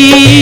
की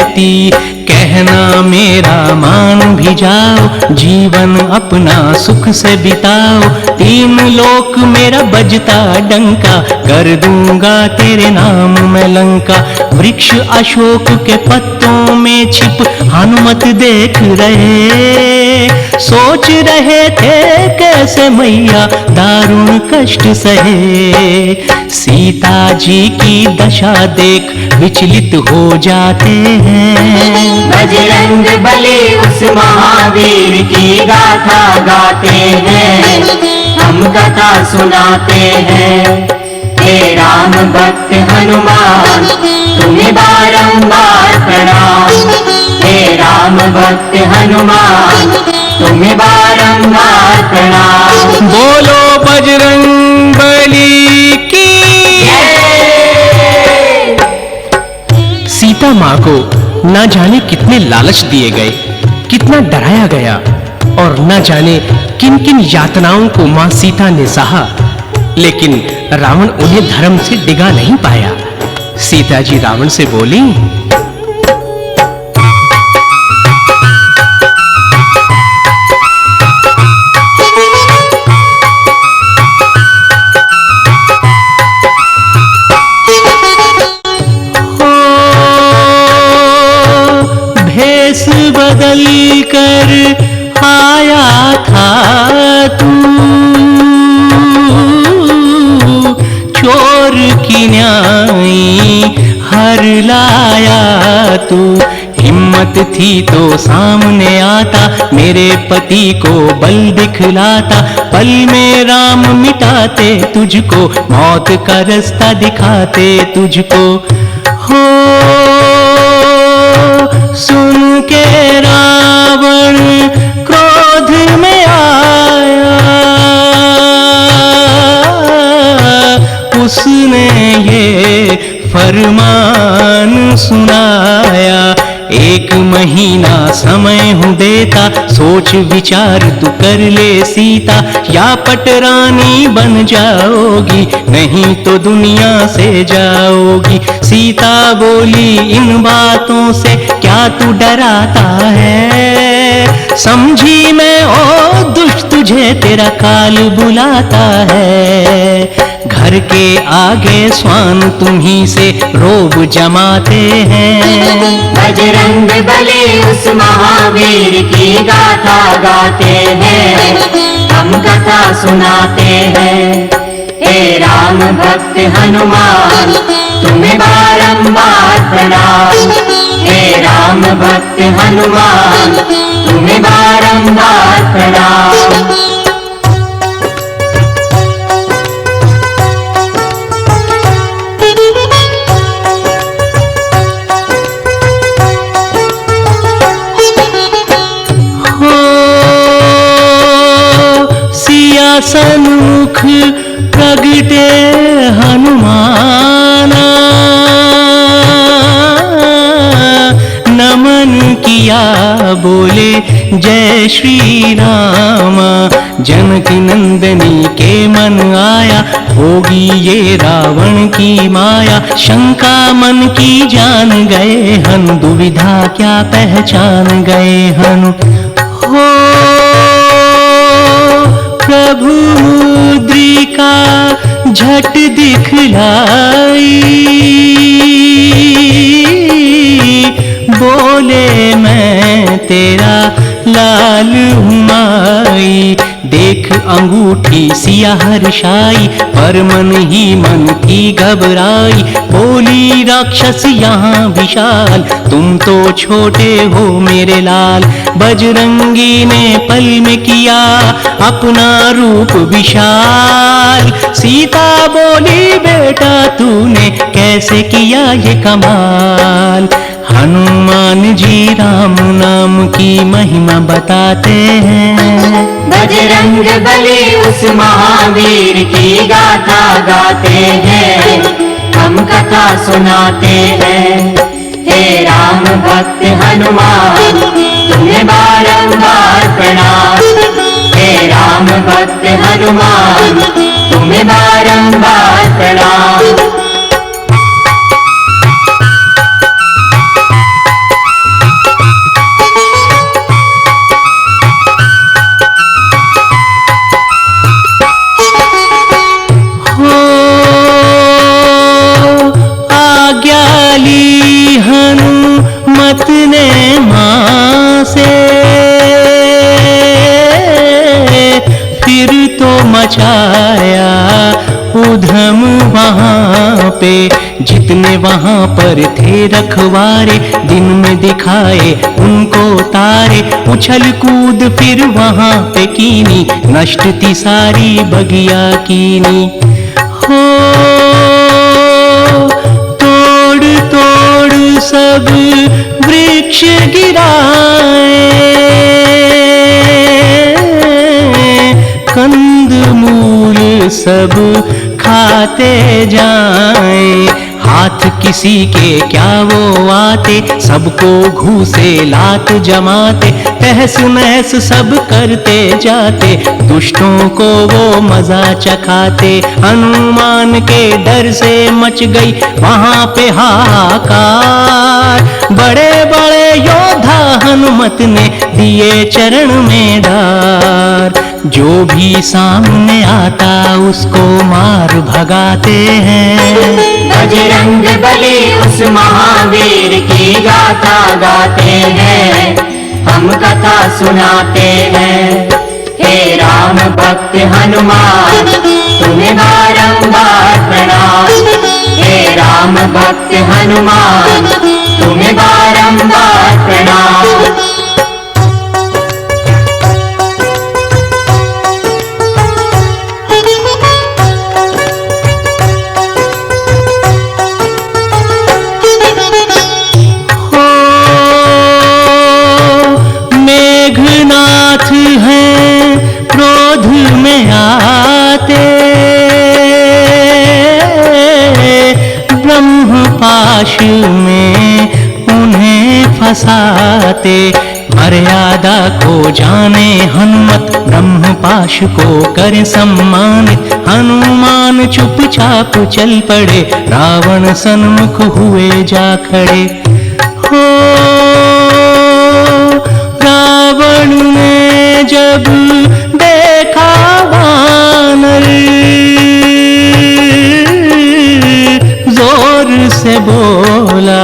रहती। कहना मेरा मान भी जाओ, जीवन अपना सुख से बिताओ। तीन लोक मेरा बजता डंका, कर दूंगा तेरे नाम में लंका। वृक्ष अशोक के पत्तों में छिप हनुमत देख रहे, सोच रहे थे कैसे मैया दारुण कष्ट सहे। सीता जी की दशा देख विचलित हो जाते हैं। बजरंग बली उस महावीर की गाथा गाते हैं, हम कथा सुनाते हैं। हे राम भक्त हनुमान तुम्हें बारंबार प्रणाम। हे राम भक्त हनुमान तुम्हें बारंबार प्रणाम। बोलो बजरंग बली की। सीता माँ को ना जाने कितने लालच दिए गए, कितना डराया गया और ना जाने किन किन यातनाओं को मां सीता ने सहा, लेकिन रावण उन्हें धर्म से डिगा नहीं पाया। सीता जी रावण से बोली, भेष बदल कर आया था तू, चोर की न्याय हर लाया तू। हिम्मत थी तो सामने आता, मेरे पति को बल दिखलाता। पल में राम मिटाते तुझको, मौत का रास्ता दिखाते तुझको। हो सुन के रावण क्रोध में आया, उसने ये फरमान सुनाया। 1 महीना समय हूँ देता, सोच विचार तू कर ले सीता। या पटरानी बन जाओगी, नहीं तो दुनिया से जाओगी। सीता बोली, इन बातों से क्या तू डराता है। समझी मैं ओ दुष्ट तुझे तेरा काल बुलाता है। घर के आगे स्वान तुम्ही से रोब जमाते हैं। बजरंग बली उस महावीर की गाथा गाते हैं, हम कथा सुनाते हैं। हे राम भक्त हनुमान तुम्हें बारंबार प्रणाम। हे राम भक्त हनुमान तुम्हें बारंबार प्रणाम। सन्मुख प्रगटे हनुमाना, नमन किया बोले जय श्री राम। जनक नंदनी के मन आया, होगी ये रावण की माया। शंका मन की जान गए हनु, दुविधा क्या पहचान गए हनु। हो प्रभु मुद्रिका झट दिखलाई, बोले मैं तेरा लाल हूँ माई। देख अंगूठी सिया हर्षाई, पर मन ही मन की घबराई। बोली राक्षस यहाँ विशाल, तुम तो छोटे हो मेरे लाल। बजरंगी ने पल में किया अपना रूप विशाल। सीता बोली, बेटा तूने कैसे किया ये कमाल। हनुमान जी राम नाम की महिमा बताते हैं। बजरंग बली उस महावीर की गाथा गाते हैं, हम कथा सुनाते हैं। हे राम भक्त हनुमान तुम्हें बारंबार प्रणाम। हे राम भक्त हनुमान तुम्हें बारंबार प्रणाम। मचाया उधम वहाँ पे। जितने वहाँ पर थे रखवारे दिन में दिखाए उनको तारे। उछल कूद फिर वहाँ पे कीनी नष्ट थी सारी बगिया कीनी। हो तोड़ तोड़ सब वृक्ष गिराए, कंद मूल सब खाते जाएं। हाथ किसी के क्या वो आते, सबको घूसे लात जमाते। तहस नहस सब करते जाते, दुष्टों को वो मजा चखाते। हनुमान के डर से मच गई वहाँ पे हाहाकार। बड़े बड़े योद्धा हनुमत ने दिए चरण में डार। जो भी सामने आता उसको मार भगाते हैं। बजरंग बली उस महावीर की गाथा गाते हैं, हम कथा सुनाते हैं। हे राम भक्त हनुमान तुम्हें बारंबार प्रणाम। हे राम भक्त हनुमान तुम्हें बारंबार प्रणाम। मेघनाथ हैं क्रोध में आते, ब्रह्मपाश में उन्हें फंसाते। मर्यादा को जाने हनुमत ब्रह्मपाश को करे सम्मानित। हनुमान चुपचाप चल पड़े रावण सन्मुख हुए जा खड़े। हो रावण ने जब देखा वानर, जोर से बोला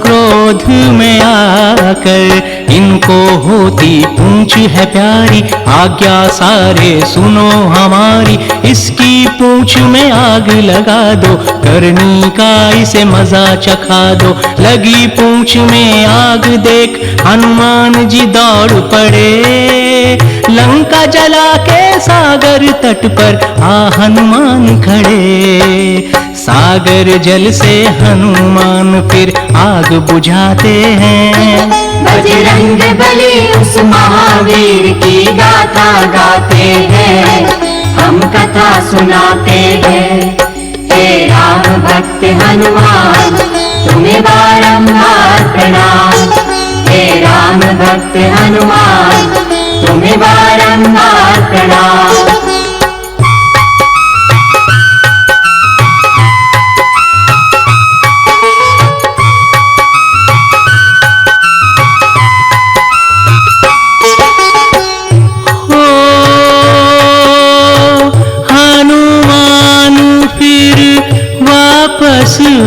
क्रोध में आकर। इनको होती पूंछ है प्यारी, आज्ञा सारे सुनो हमारी। इसकी पूंछ में आग लगा दो, करनी का इसे मजा चखा दो। लगी पूंछ में आग देख हनुमान जी दौड़ पड़े। लंका जला के सागर तट पर आ हनुमान खड़े। सागर जल से हनुमान फिर आग बुझाते हैं। बजरंग बली उस महावीर की गाथा गाते हैं, हम कथा सुनाते हैं। हे राम भक्त हनुमान तुम्हें बारंबार प्रणाम। हे राम भक्त हनुमान तुम्हें बारंबार प्रणाम।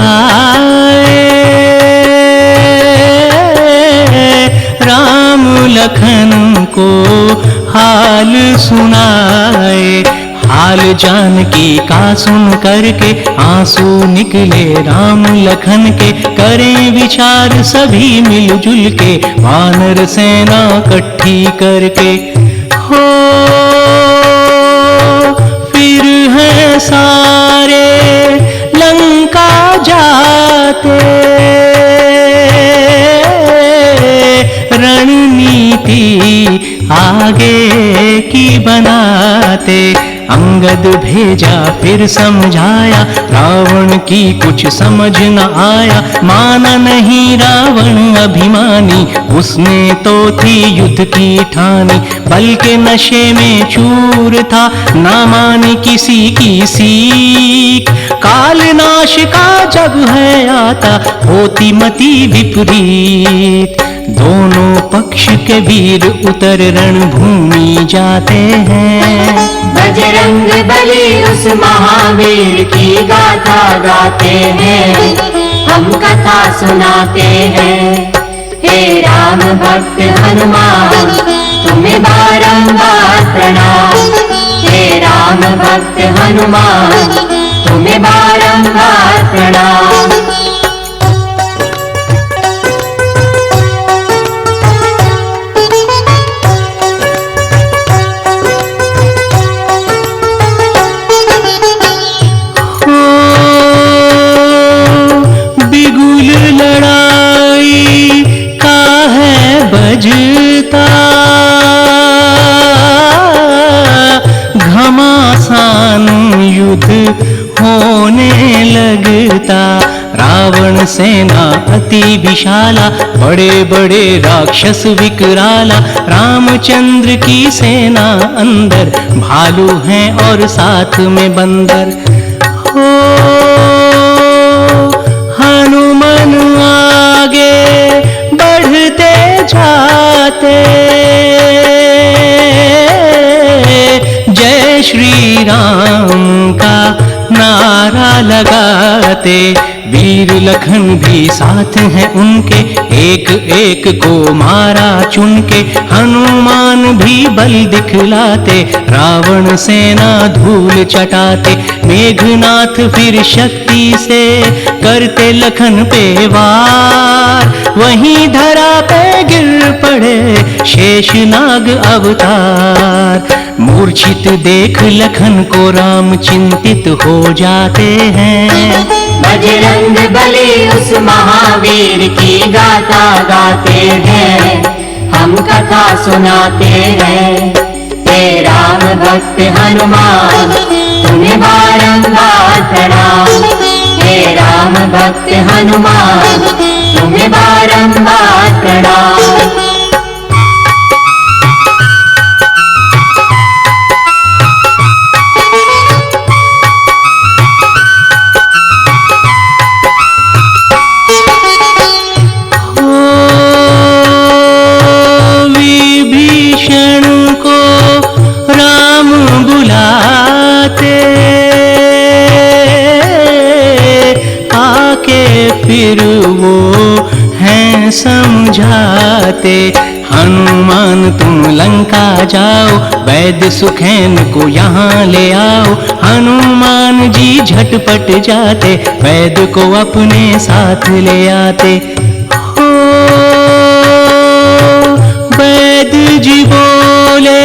आए राम लखन को हाल सुनाए। हाल जानकी का सुन करके आंसू निकले राम लखन के। करें विचार सभी मिलजुल के, वानर सेना इकट्ठी करके। हो फिर है सारे लंका जाते, रणनीति आगे की बनाते। अंगद भेजा फिर समझाया, रावण की कुछ समझ न आया। माना नहीं रावण अभिमानी, उसने तो थी युद्ध की ठानी। बल के नशे में चूर था, ना मानी किसी की सीख। काल नाश का जब है आता, होती मति विपरीत। दोनों पक्ष के वीर उतर रणभूमि जाते हैं। बजरंग बली उस महावीर की गाथा गाते हैं, हम कथा सुनाते हैं। हे राम भक्त हनुमान तुम्हें बारंबार प्रणाम। हे राम भक्त हनुमान तुम्हें बारंबार प्रणाम। बिगुल लड़ाई का है बजता, घमासान युद्ध होने लगता। रावण सेना अति विशाला, बड़े बड़े राक्षस विकराला। रामचंद्र की सेना अंदर, भालू हैं और साथ में बंदर। हो हनुमान आगे बढ़ते जाते, जय श्री राम का नारा लगाते। वीर लखन भी साथ हैं उनके, एक एक को मारा चुन के। हनुमान भी बल दिखलाते, रावण सेना धूल चटाते। मेघनाथ फिर शक्ति से करते लखन पे वार, वहीं धरा पे गिर पड़े शेषनाग अवतार। मूर्छित देख लखन को राम चिंतित हो जाते हैं। बजरंग बली उस महावीर की गाथा गाते हैं, हम कथा सुनाते हैं। हे राम भक्त हनुमान तुम्हें बारंबार प्रणाम। हे राम भक्त हनुमान तुम्हें बारंबार प्रणाम। फिर वो हैं समझाते। हनुमान तुम लंका जाओ, वैद्य सुखेन को यहाँ ले आओ। हनुमान जी झटपट जाते, वैद्य को अपने साथ ले आते। हो वैद्य जी बोले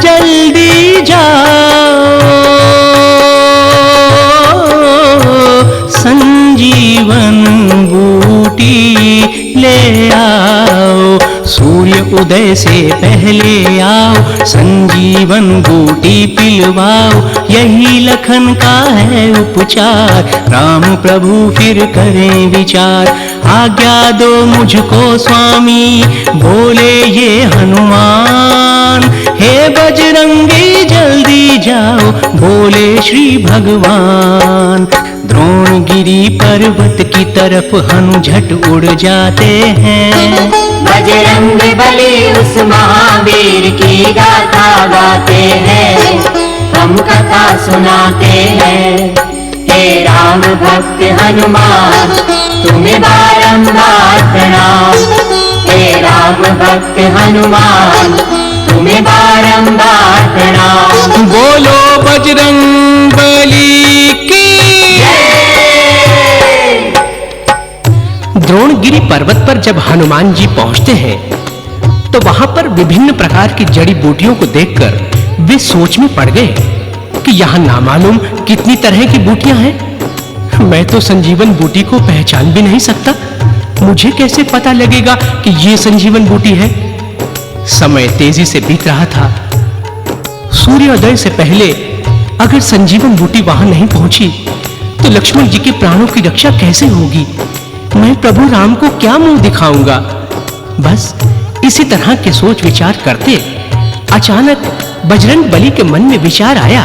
जल्दी जाओ, संजीवन बूटी ले आओ। सूर्य उदय से पहले आओ, संजीवन बूटी पिलवाओ। यही लखन का है उपचार, राम प्रभु फिर करें विचार। आज्ञा दो मुझको स्वामी, बोले ये हनुमान। हे बजरंगी जल्दी जाओ, बोले श्री भगवान। द्रोणगिरी पर्वत की तरफ हनु झट उड़ जाते हैं। बजरंग बली उस महावीर की गाथा गाते हैं, हम कथा सुनाते हैं। हे राम भक्त हनुमान तुम्हें बारंबार प्रणाम। हे राम भक्त हनुमान तुम्हें बारंबार प्रणाम। बोलो बजरंग बली की। द्रोणगिरी पर्वत पर जब हनुमान जी पहुंचते हैं तो वहां पर विभिन्न प्रकार की जड़ी बूटियों को देखकर वे सोच में पड़ गए कि यहां नामालूम कितनी तरह की बूटियां हैं। मैं तो संजीवन बूटी को पहचान भी नहीं सकता। मुझे कैसे पता लगेगा कि ये संजीवन बूटी है? समय तेजी से बीत रहा था। सूर्योदय से पहले अगर संजीवन बूटी वहां नहीं पहुंची तो लक्ष्मण जी के प्राणों की रक्षा कैसे होगी? मैं प्रभु राम को क्या मुंह दिखाऊंगा? बस इसी तरह के सोच विचार करते अचानक बजरंग बली के मन में विचार आया,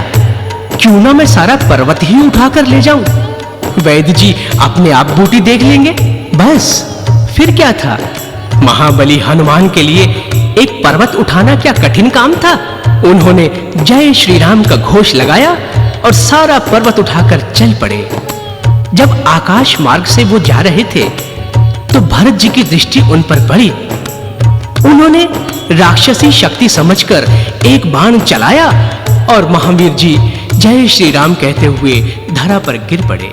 क्यों ना मैं सारा पर्वत ही उठाकर ले जाऊं। वैद्य जी अपने आप बूटी देख लेंगे। बस फिर क्या था, महाबली हनुमान के लिए एक पर्वत उठाना क्या कठिन काम था। उन्होंने जय श्री राम का घोष लगाया और सारा पर्वत उठाकर चल पड़े। जब आकाश मार्ग से वो जा रहे थे तो भरत जी की दृष्टि उन पर पड़ी। उन्होंने राक्षसी शक्ति समझकर एक बाण चलाया और महावीर जी जय श्री राम कहते हुए धरा पर गिर पड़े।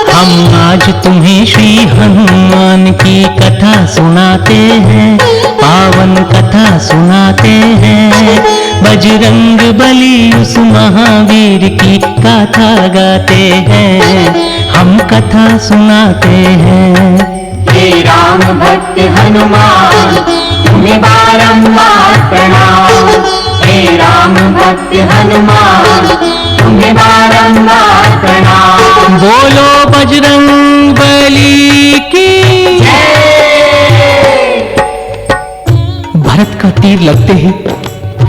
हम आज तुम्हें श्री हनुमान की कथा सुनाते हैं, पावन कथा सुनाते हैं। बजरंग बली उस महावीर की गाथा गाते हैं, हम कथा सुनाते हैं। हे राम भक्त हनुमान तुम्हें बारंबार प्रणाम। हे राम भक्त हनुमान तुम्हें बारंबार प्रणाम। बोलो बजरंग बली की जय। भरत का तीर लगते ही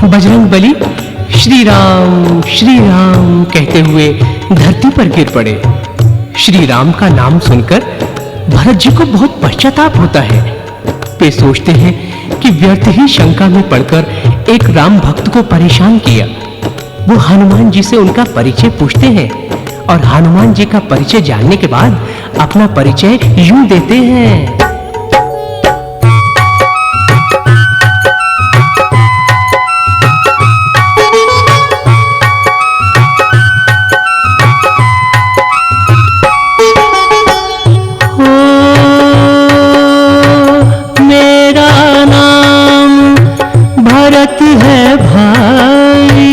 बजरंग बली श्री राम कहते हुए धरती पर गिर पड़े। श्री राम का नाम सुनकर भरत जी को बहुत पश्चाताप होता है। वे सोचते हैं कि व्यर्थ ही शंका में पड़कर एक राम भक्त को परेशान किया। वो हनुमान जी से उनका परिचय पूछते हैं और हनुमान जी का परिचय जानने के बाद अपना परिचय यूं देते हैं। मेरा नाम भरत है भाई,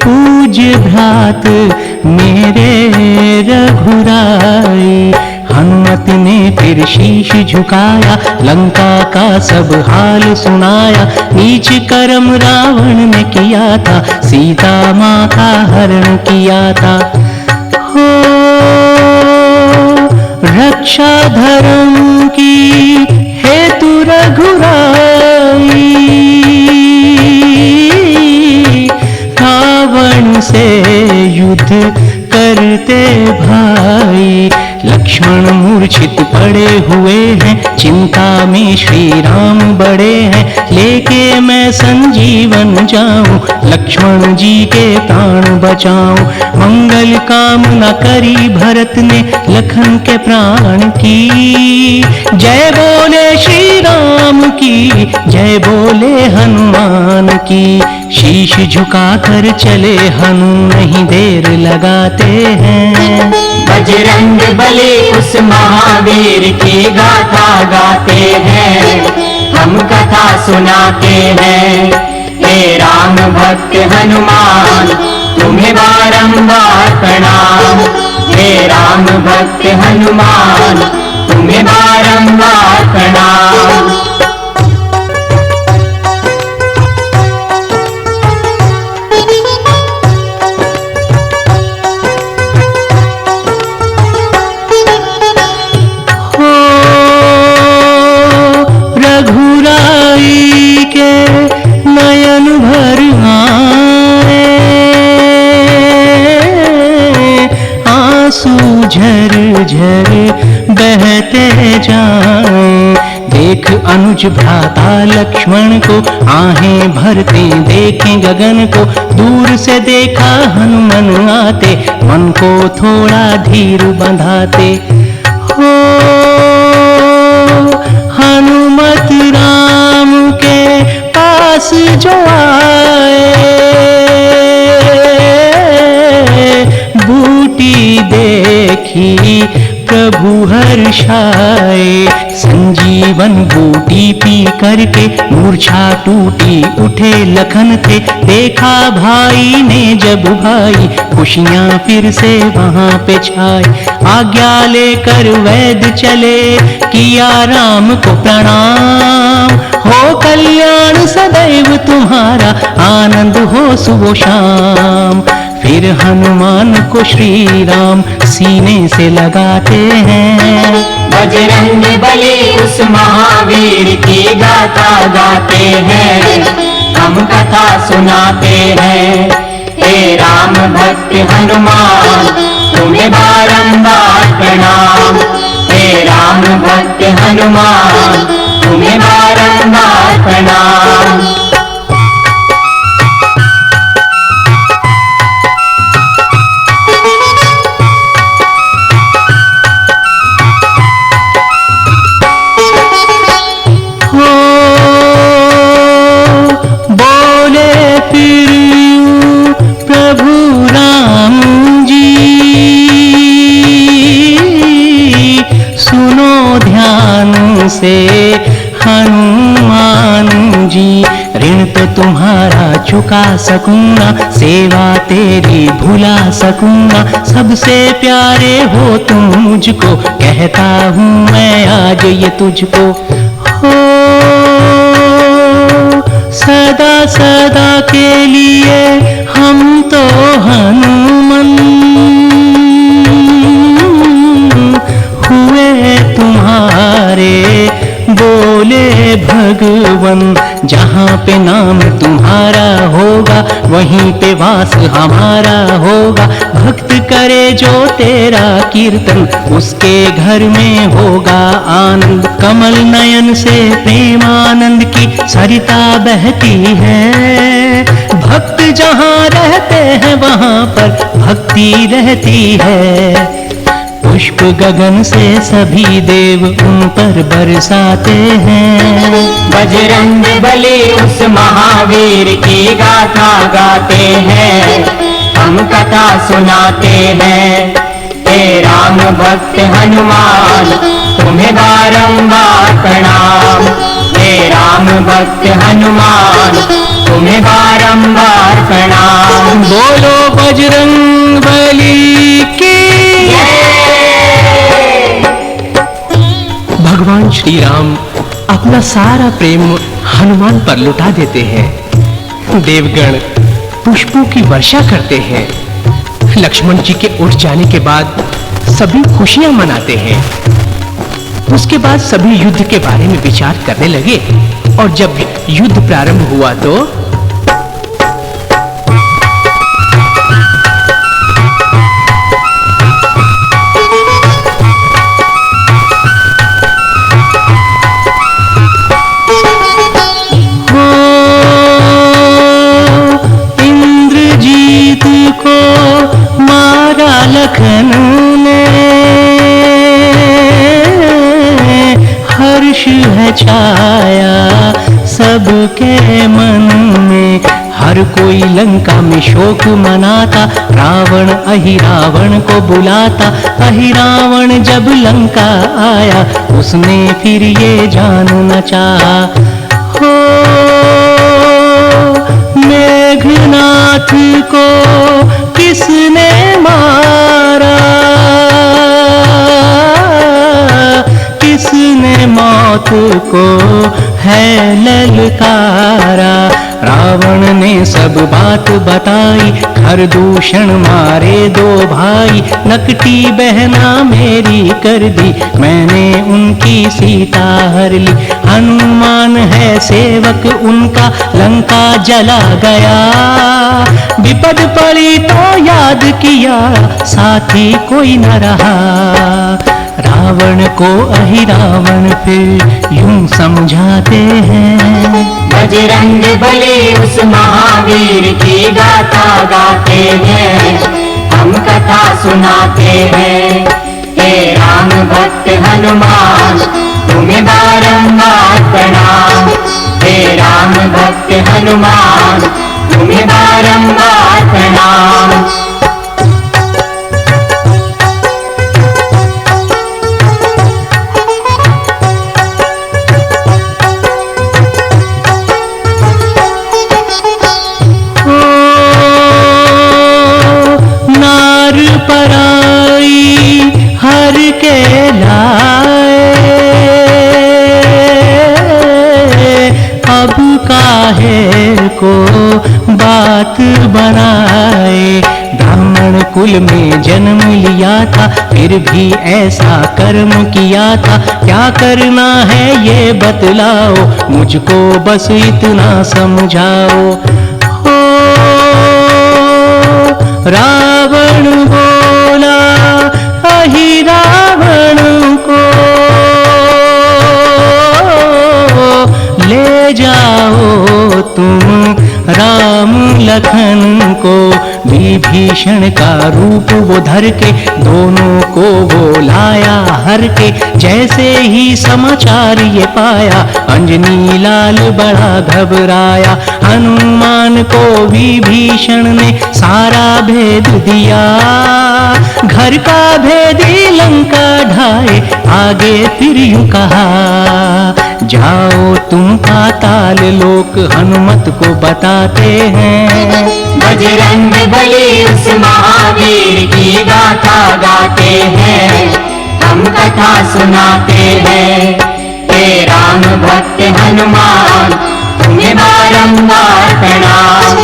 पूज्य भ्रात मेरे रघुराई। हनुमत ने फिर शीश झुकाया, लंका का सब हाल सुनाया। नीच कर्म रावण ने किया था, सीता माँ का हरण किया था। हो रक्षा धर्म की हेतु रघुराई, रावण से युद्ध करते भाई। लक्ष्मण मूर्छित पड़े हुए हैं, चिंता में श्री राम बड़े हैं। लेके मैं संजीवन जाऊं, लक्ष्मण जी के प्राण बचाऊं। मंगल कामना करी भरत ने, लखन के प्राण की। जय बोले श्री राम की, जय बोले हनुमान की। शीश झुकाकर चले हनु, नहीं देर लगाते हैं। बजरंग बली उस महावीर की गाथा गाते हैं, हम कथा सुनाते हैं। हे राम भक्त हनुमान तुम्हें बारंबार प्रणाम। हे राम भक्त हनुमान तुम्हें बारंबार प्रणाम। रघुराई के नयन भर आए, आंसू झर झर बहते जाएं। देख अनुज भ्राता लक्ष्मण को, आहें भरते देखें गगन को। दूर से देखा हनुमान आते, मन को थोड़ा धीर बंधाते। हो हनुमत राम के पास जो आए, बूटी देखी प्रभु हर्षाए। संजीवन बूटी पी करके मूर्छा टूटी, उठे लखन थे। देखा भाई ने जब भाई, खुशियां फिर से वहां पे छाई। आज्ञा लेकर वैद्य चले, किया राम को प्रणाम। हो कल्याण सदैव तुम्हारा, आनंद हो सुबह शाम। फिर हनुमान को श्री राम सीने से लगाते हैं। बजरंग बली उस महावीर की गाथा गाते हैं, हम कथा सुनाते हैं। हे राम भक्त हनुमान तुम्हें बारंबार प्रणाम, हे राम भक्त हनुमान तुम्हें बारंबार प्रणाम। से हनुमान जी, ऋण तो तुम्हारा चुका सकूंगा, सेवा तेरी भुला सकूंगा, सबसे प्यारे हो तुम मुझको, कहता हूँ मैं आज ये तुझको। हो सदा सदा के लिए हम तो हनुमान हुए तुम्हारे, बोले भगवन जहाँ पे नाम तुम्हारा होगा वहीं पे वास हमारा होगा। भक्त करे जो तेरा कीर्तन उसके घर में होगा आनंद। कमल नयन से प्रेमानंद की सरिता बहती है, भक्त जहाँ रहते हैं वहाँ पर भक्ति रहती है। पुष्प गगन से सभी देव उन पर बरसाते हैं। बजरंग बली उस महावीर की गाथा गाते हैं, हम कथा सुनाते हैं। हे राम भक्त हनुमान तुम्हें बारंबार प्रणाम, हे राम भक्त हनुमान तुम्हें बारंबार प्रणाम। बोलो बजरंग बली की। भगवान श्री राम अपना सारा प्रेम हनुमान पर लुटा देते हैं। देवगण पुष्पों की वर्षा करते हैं। लक्ष्मण जी के उठ जाने के बाद सभी खुशियां मनाते हैं। उसके बाद सभी युद्ध के बारे में विचार करने लगे और जब युद्ध प्रारंभ हुआ तो लखन ने हर्ष है छाया सबके मन में। हर कोई लंका में शोक मनाता, रावण अहिरावण को बुलाता। अहिरावण जब लंका आया उसने फिर ये जानना चाहा, हो मेघनाथ को किसने मारा, किसने मौत को है ललकारा। रावण ने सब बात बताई, खरदूषण मारे दो भाई। नकटी बहना मेरी कर दी, मैंने उनकी सीता हर ली। हनुमान है सेवक उनका, लंका जला गया। विपद पड़ी तो याद किया, साथी कोई न रहा। रावण को अहिरावण फिर यूं समझाते हैं। बजरंग बली उस महावीर की गाथा गाते हैं, हम कथा सुनाते हैं। हे राम भक्त हनुमान तुम्हें बारंबार प्रणाम, हे राम भक्त हनुमान तुम्हें बारंबार प्रणाम। हर के लाए अब काहे को बात बनाए। ब्राह्मण कुल में जन्म लिया था, फिर भी ऐसा कर्म किया था। क्या करना है ये बतलाओ, मुझको बस इतना समझाओ। हो रावण बोला अहि रावण को, ले जाओ तुम राम लखन को। विभीषण का रूप वो धर के दोनों को वो लाया हर के। जैसे ही समाचार ये पाया, अंजनी लाल बड़ा घबराया। हनुमान को विभीषण ने सारा भेद दिया, घर का भेदी लंका ढाए। आगे फिर यूं कहा, जाओ तुम पाताल लोक हनुमत को बताते हैं। बजरंग बली उस महावीर की गाथा गाते हैं, हम कथा सुनाते हैं। हे राम भक्त हनुमान तुम्हें बारंबार प्रणाम।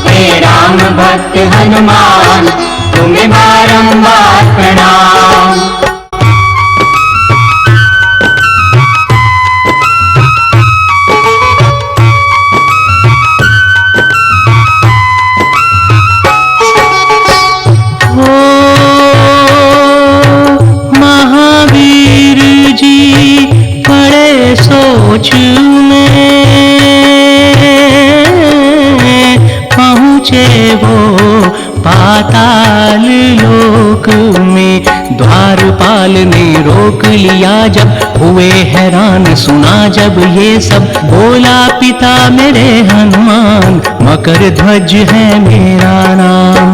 हे राम भक्त हनुमान तुम्हें बारंबार प्रणाम। सोच में पहुँचे वो पाताल लोक में। द्वारपाल ने रोक लिया जब, हुए हैरान सुना जब ये सब। बोला पिता मेरे हनुमान, मकर ध्वज है मेरा नाम।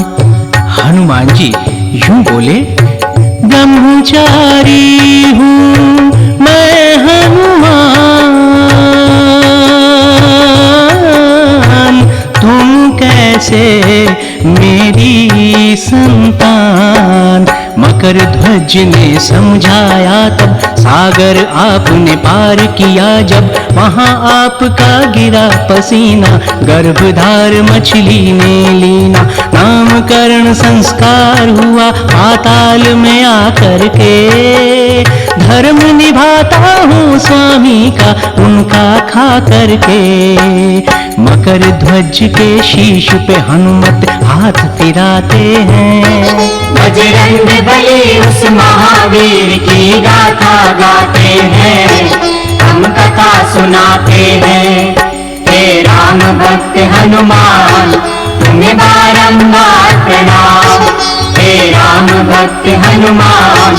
हनुमान जी यूं बोले, ब्रह्मचारी हूँ मैं हनुमान, तुम कैसे मेरी संतान। मकर ध्वज ने समझाया तब, सागर आपने पार किया जब। वहाँ आपका गिरा पसीना, गर्भधार मछली ने लीना। नामकरण संस्कार हुआ पाताल में आकर के, धर्म निभाता हूँ स्वामी का उनका खा करके। मकर ध्वज के शीश पे हनुमत हाथ फिराते हैं। बजरंग बली उस महावीर की गाथा गाते हैं, हम कथा सुनाते हैं। हे राम भक्त हनुमान तुम्हें बारंबार प्रणाम। हे राम भक्त हनुमान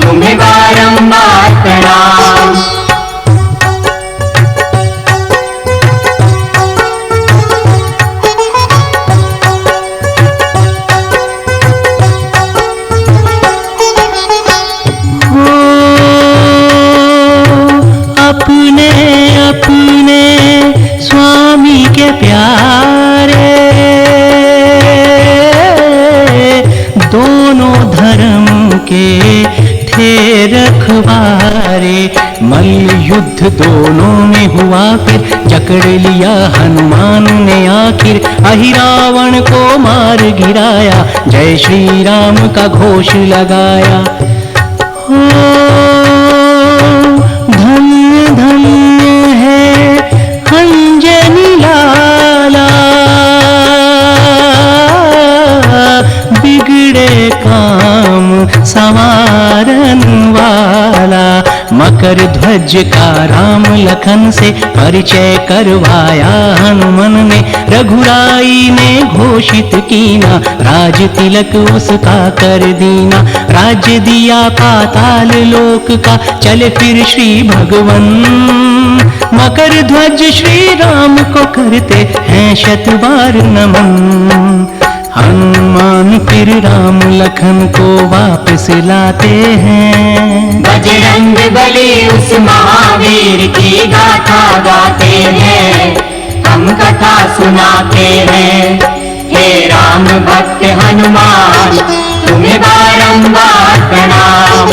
तुम्हें बारंबार प्रणाम। अपने अपने स्वामी के प्यारे, दोनों धर्म के थे रखवारे। मल्ल युद्ध दोनों में हुआ फिर, जकड़ लिया हनुमान ने आखिर। अहि रावण को मार गिराया, जय श्री राम का घोष लगाया। हो धन्य धन्य है अंजनी लाला, बिगड़े काम संवारन वाला। मकर ध्वज का राम लखन से परिचय करवाया हनुमन ने। रघुराई ने घोषित कीना, राज तिलक उसका कर दीना। राज्य दिया पाताल लोक का, चले फिर श्री भगवन। मकर ध्वज श्री राम को करते हैं शतबार नमन। हनुमान फिर राम लखन को वापस लाते हैं। बजरंग बली उस महावीर की गाथा गाते हैं, हम कथा सुनाते हैं। हे राम भक्त हनुमान तुम्हें बारंबार प्रणाम।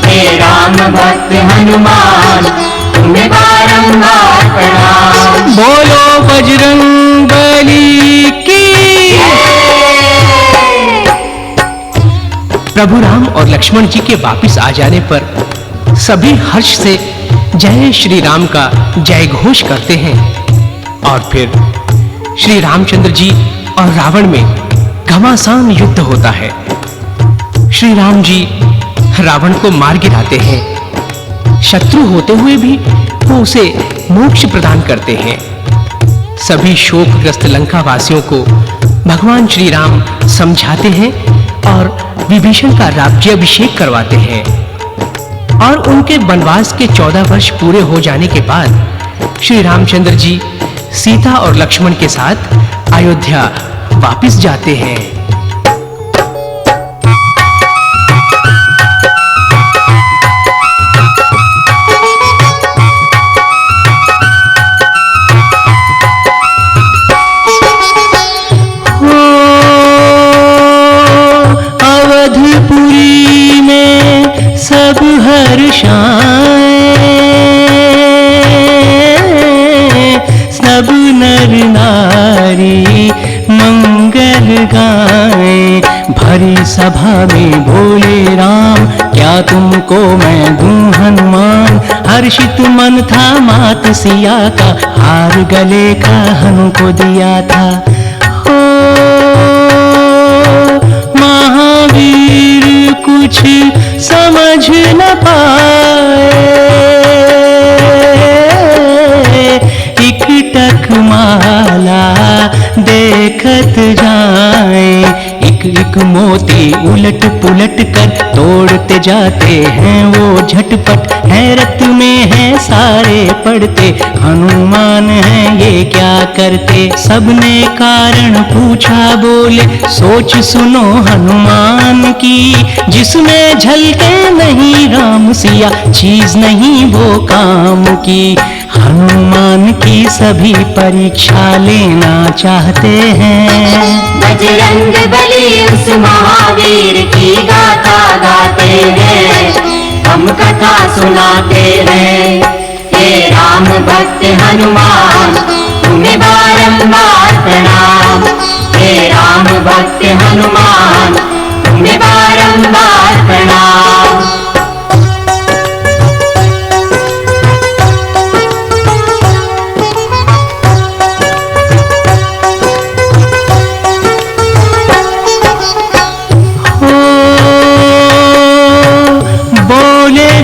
हे राम भक्त हनुमान तुम्हें बारंबार प्रणाम। बोलो बजरंग बली की। प्रभु राम और लक्ष्मण जी के वापस आ जाने पर सभी हर्ष से जय श्री राम का जय घोष करते हैं और फिर श्री रामचंद्र जी और रावण में घमासान युद्ध होता है। श्री राम जी रावण को मार गिराते हैं। शत्रु होते हुए भी वो उसे मोक्ष प्रदान करते हैं। सभी शोकग्रस्त लंका वासियों को भगवान श्री राम समझाते हैं और विभीषण का राज्याभिषेक करवाते हैं और उनके वनवास के 14 वर्ष पूरे हो जाने के बाद श्री रामचंद्र जी सीता और लक्ष्मण के साथ अयोध्या वापस जाते हैं। अवधपुरी में सब हर्षाएं, सब नर नारी मंगल गाएं। भरी सभा में बोले राम, क्या तुमको मैं दूं हनुमान। हर्षित मन था मात सिया का, हार गले का हनु को दिया था। हो महावीर कुछ समझ न पाए, इकटक माला देखत जाए। एक मोती उलट पुलट कर तोड़ते जाते हैं वो झटपट। हैरत में है सारे पढ़ते, हनुमान है ये क्या करते। सबने कारण पूछा बोले, सोच सुनो हनुमान की। जिसमें झलके नहीं राम सिया, चीज नहीं वो काम की। हनुमान की सभी परीक्षा लेना चाहते हैं। बजरंग बली उस महावीर की गाथा गाते हैं, हम कथा सुनाते हैं। हे राम भक्त हनुमान, तुम्हें बारंबार प्रणाम। हे राम भक्त हनुमान, तुम्हें बारंबार प्रणाम।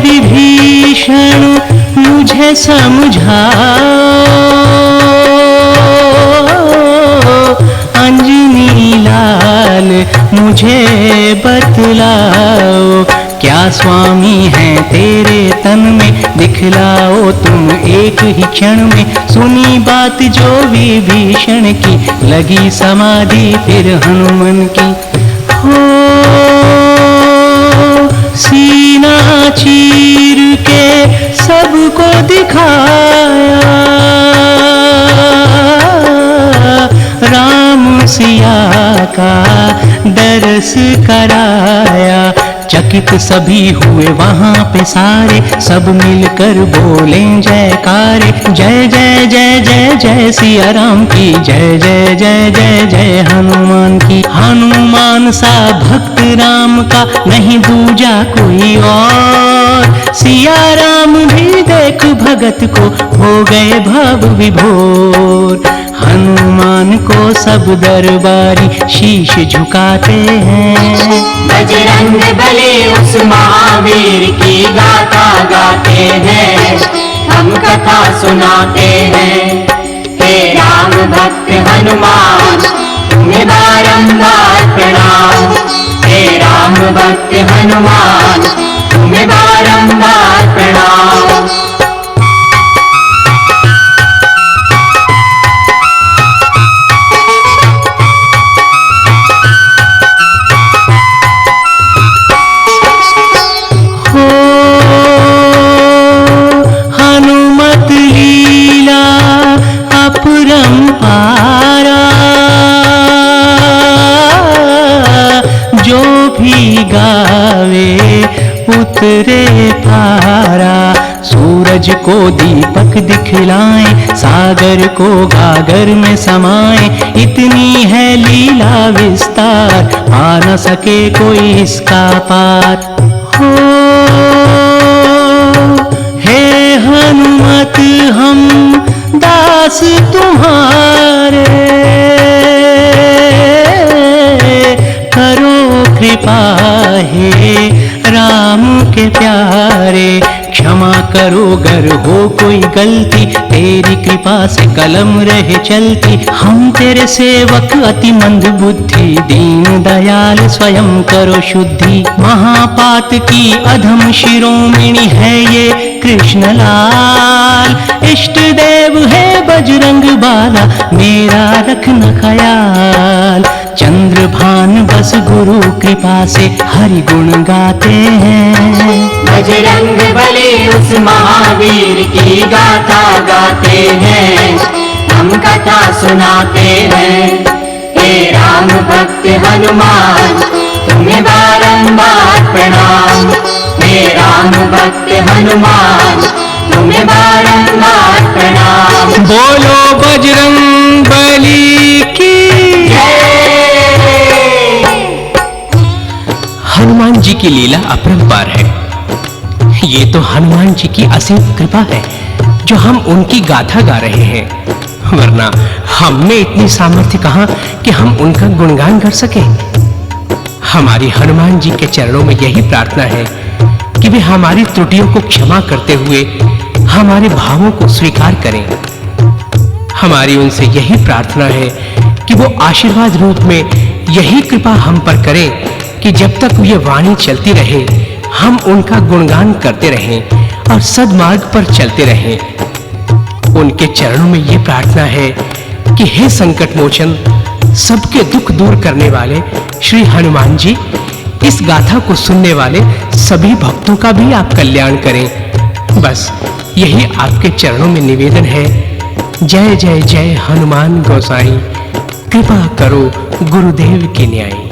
विभीषण मुझे समझाओ, अंजनी लाल मुझे बतलाओ। क्या स्वामी है तेरे तन में, दिखलाओ तुम एक ही क्षण में। सुनी बात जो विभीषण की, लगी समाधि फिर हनुमान की। हो सीना चीर के सबको दिखाया, राम सिया का दर्श कराया। चकित सभी हुए वहां पे सारे, सब मिलकर बोले जयकारे। जय जय जय जय जय सिया राम की, जय जय जय जय जय हनुमान की। हनुमान सा भक्त राम का नहीं दूजा कोई और। सिया राम भी देख भगत को हो गए भाव विभोर। हनुमान को सब दरबारी शीश झुकाते हैं। बजरंग बली उस महावीर की गाथा गाते हैं, हम कथा सुनाते हैं। हे राम भक्त हनुमान, तुम्हें बारंबार प्रणाम। हे राम भक्त हनुमान, तुम्हें बारंबार प्रणाम। गावे उतरे पारा। सूरज सूरज को दीपक दिखलाएं, सागर को गागर में समाएं, इतनी है लीला विस्तार, पा न सके कोई इसका पार। हो हे हनुमत हम दास तुम्हारे, करो कृपा हे राम के प्यारे, क्षमा करो गर हो कोई गलती, तेरी कृपा से कलम रहे चलती। हम तेरे सेवक अति मंद बुद्धि, दीन दयाल स्वयं करो शुद्धि। महापात की अधम शिरोमणि है ये कृष्ण लाल, इष्ट देव है बजरंग बाला, मेरा रखना ख्याल। चंद्रभान बस गुरु कृपा से हरि गुण गाते हैं, बजरंग बली उस महावीर की गाथा गाते हैं, हम कथा सुनाते हैं। हे राम भक्त हनुमान तुम्हें बारंबार प्रणाम, हे राम भक्त हनुमान तुम्हें बारंबार प्रणाम। बोलो बजरंग बली की हनुमान जी की लीला अपरंपार है। ये तो हनुमान जी की असीम कृपा है जो हम उनकी गाथा गा रहे हैं, वरना हम में इतनी सामर्थ्य कहां कि हम उनका गुणगान कर सकें। हमारी हनुमान जी के चरणों में यही प्रार्थना है कि वे हमारी त्रुटियों को क्षमा करते हुए हमारे भावों को स्वीकार करें। हमारी उनसे यही प्रार्थना है कि वो आशीर्वाद रूप में यही कृपा हम पर करें कि जब तक ये वाणी चलती रहे हम उनका गुणगान करते रहें और सद्मार्ग पर चलते रहें। उनके चरणों में ये प्रार्थना है कि हे संकट मोचन, सबके दुख दूर करने वाले श्री हनुमान जी, इस गाथा को सुनने वाले सभी भक्तों का भी आप कल्याण करें। बस यही आपके चरणों में निवेदन है। जय जय जय हनुमान गोसाई, कृपा करो गुरुदेव की न्याय।